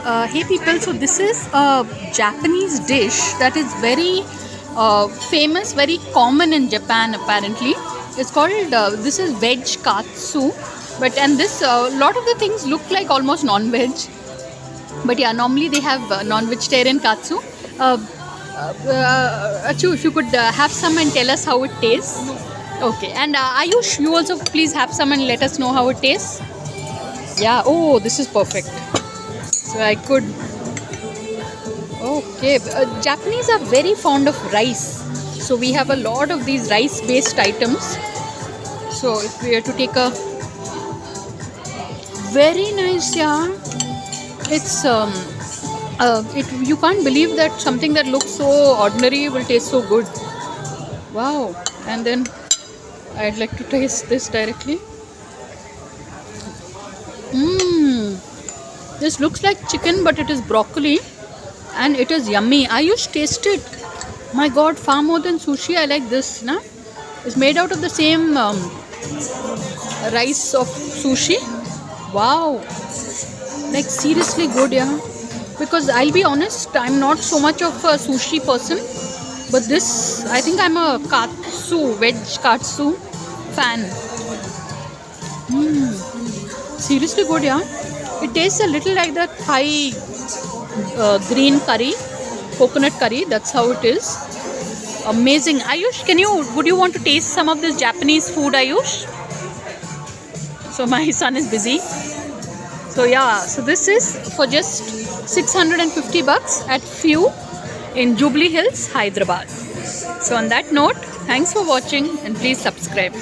Hey people, so this is a Japanese dish that is very famous, very common in Japan apparently. It's called, this is veg katsu, and this, lot of the things look like almost non-veg. But yeah, normally they have non-vegetarian katsu. Achu, if you could have some and tell us how it tastes. Okay, and Ayush, you also please have some and let us know how it tastes. Yeah, oh, this is perfect. So I could. Okay, Japanese are very fond of rice. So we have a lot of these rice-based items. So if we are to take a very nice, yeah, it's you can't believe that something that looks so ordinary will taste so good. Wow! And then I'd like to taste this directly. This looks like chicken, but it is broccoli, and it is yummy. I used to taste it. My God, far more than sushi. I like this. Na? It's made out of the same rice of sushi. Wow, like seriously good, yeah. Because I'll be honest, I'm not so much of a sushi person, but this, I think I'm a katsu, veg katsu fan. Seriously good, yeah. It tastes a little like that Thai green curry, coconut curry. That's how it is. Amazing. Ayush, would you want to taste some of this Japanese food, Ayush? So my son is busy. So yeah, so this is for just 650 bucks at Few in Jubilee Hills, Hyderabad. So on that note, thanks for watching and please subscribe.